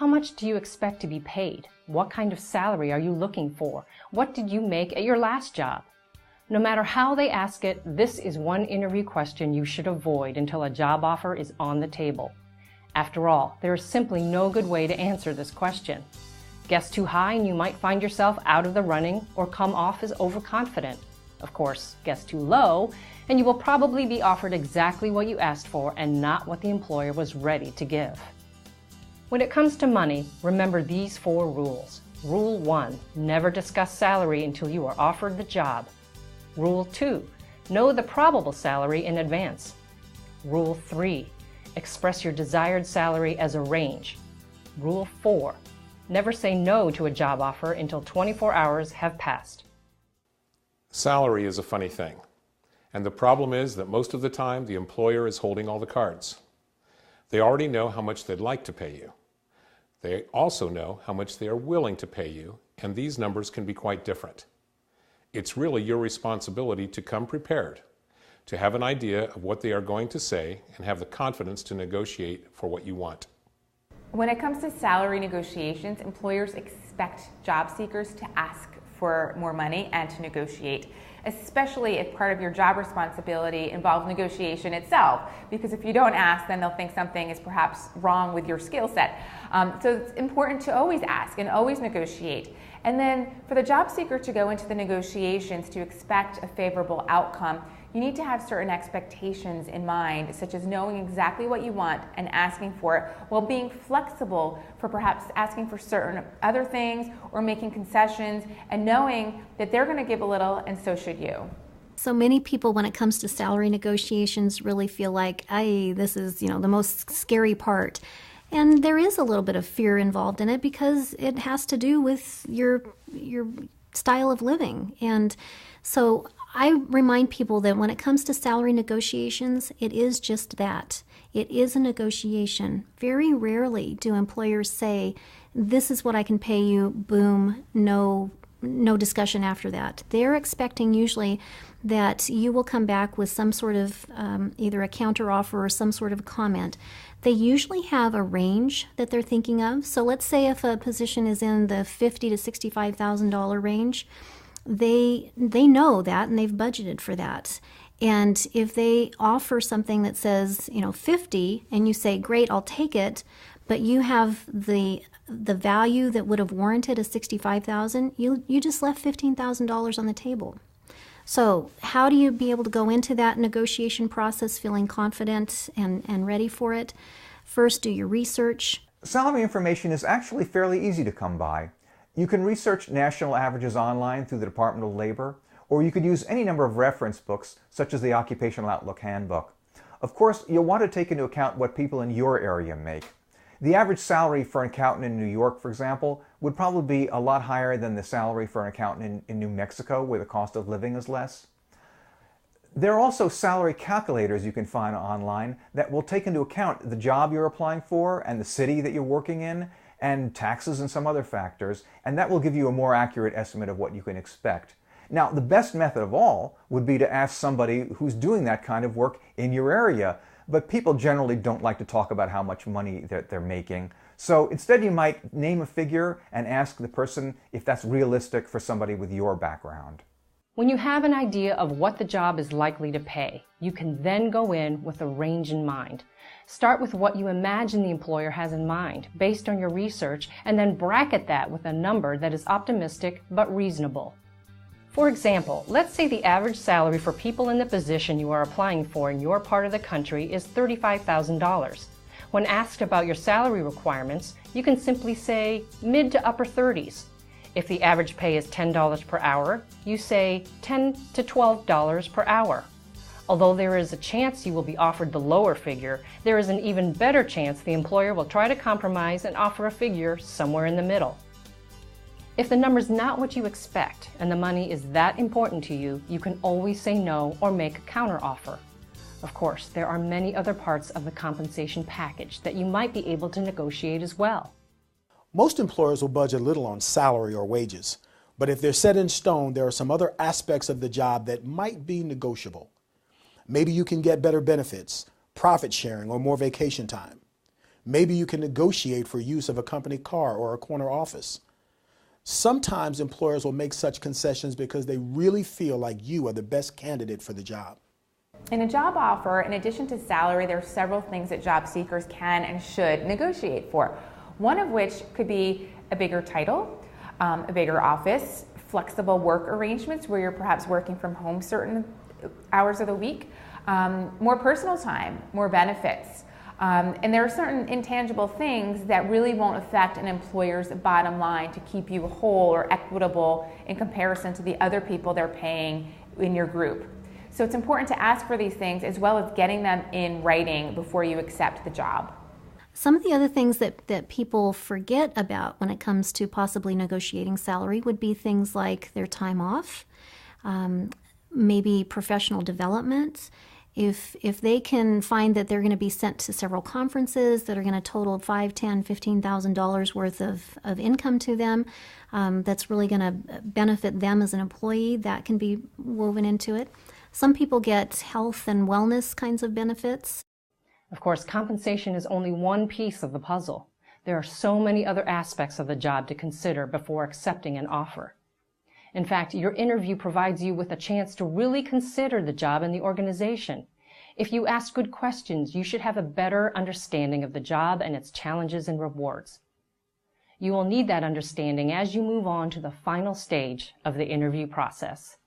How much do you expect to be paid? What kind of salary are you looking for? What did you make at your last job? No matter how they ask it, this is one interview question you should avoid until a job offer is on the table. After all, there is simply no good way to answer this question. Guess too high and you might find yourself out of the running or come off as overconfident. Of course, guess too low and you will probably be offered exactly what you asked for and not what the employer was ready to give. When it comes to money, remember these 4 rules. Rule 1, never discuss salary until you are offered the job. Rule 2, know the probable salary in advance. Rule 3, express your desired salary as a range. Rule 4, never say no to a job offer until 24 hours have passed. Salary is a funny thing, and the problem is that most of the time the employer is holding all the cards. They already know how much they'd like to pay you. They also know how much they are willing to pay you, and these numbers can be quite different. It's really your responsibility to come prepared, to have an idea of what they are going to say and have the confidence to negotiate for what you want. When it comes to salary negotiations, employers expect job seekers to ask for more money and to negotiate, especially if part of your job responsibility involves negotiation itself, because if you don't ask, then they'll think something is perhaps wrong with your skill set. So it's important to always ask and always negotiate. And then for the job seeker to go into the negotiations to expect a favorable outcome, you need to have certain expectations in mind, such as knowing exactly what you want and asking for it, while being flexible for perhaps asking for certain other things or making concessions, and knowing that they're going to give a little and so should you. So many people, when it comes to salary negotiations, really feel like, this is, the most scary part. And there is a little bit of fear involved in it because it has to do with your style of living. And so I remind people that when it comes to salary negotiations, it is just that. It is a negotiation. Very rarely do employers say, this is what I can pay you, boom, no discussion after that. They're expecting usually that you will come back with some sort of either a counteroffer or some sort of comment. They usually have a range that they're thinking of. So let's say if a position is in the $50,000 to $65,000 range, they know that and they've budgeted for that. And if they offer something that says, 50, and you say, great, I'll take it, but you have the value that would have warranted a $65,000, you just left $15,000 on the table. So how do you be able to go into that negotiation process feeling confident and ready for it? First, do your research. Salary information is actually fairly easy to come by. You can research national averages online through the Department of Labor, or you could use any number of reference books, such as the Occupational Outlook Handbook. Of course, you'll want to take into account what people in your area make. The average salary for an accountant in New York, for example, would probably be a lot higher than the salary for an accountant in New Mexico, where the cost of living is less. There are also salary calculators you can find online that will take into account the job you're applying for and the city that you're working in, and taxes and some other factors, and that will give you a more accurate estimate of what you can expect. Now, the best method of all would be to ask somebody who's doing that kind of work in your area, but people generally don't like to talk about how much money they're making. So instead you might name a figure and ask the person if that's realistic for somebody with your background. When you have an idea of what the job is likely to pay, you can then go in with a range in mind. Start with what you imagine the employer has in mind based on your research, and then bracket that with a number that is optimistic but reasonable. For example, let's say the average salary for people in the position you are applying for in your part of the country is $35,000. When asked about your salary requirements, you can simply say mid to upper 30s. If the average pay is $10 per hour, you say $10 to $12 per hour. Although there is a chance you will be offered the lower figure, there is an even better chance the employer will try to compromise and offer a figure somewhere in the middle. If the number's not what you expect and the money is that important to you, you can always say no or make a counteroffer. Of course, there are many other parts of the compensation package that you might be able to negotiate as well. Most employers will budget little on salary or wages, but if they're set in stone, there are some other aspects of the job that might be negotiable. Maybe you can get better benefits, profit sharing, or more vacation time. Maybe you can negotiate for use of a company car or a corner office. Sometimes employers will make such concessions because they really feel like you are the best candidate for the job. In a job offer, in addition to salary, there are several things that job seekers can and should negotiate for. One of which could be a bigger title, a bigger office, flexible work arrangements where you're perhaps working from home certain hours of the week, more personal time, more benefits. And there are certain intangible things that really won't affect an employer's bottom line to keep you whole or equitable in comparison to the other people they're paying in your group. So it's important to ask for these things as well as getting them in writing before you accept the job. Some of the other things that people forget about when it comes to possibly negotiating salary would be things like their time off, maybe professional development. If they can find that they're going to be sent to several conferences that are going to total $5,000, $10,000, $15,000 worth of income to them, that's really going to benefit them as an employee, that can be woven into it. Some people get health and wellness kinds of benefits. Of course, compensation is only one piece of the puzzle. There are so many other aspects of the job to consider before accepting an offer. In fact, your interview provides you with a chance to really consider the job and the organization. If you ask good questions, you should have a better understanding of the job and its challenges and rewards. You will need that understanding as you move on to the final stage of the interview process.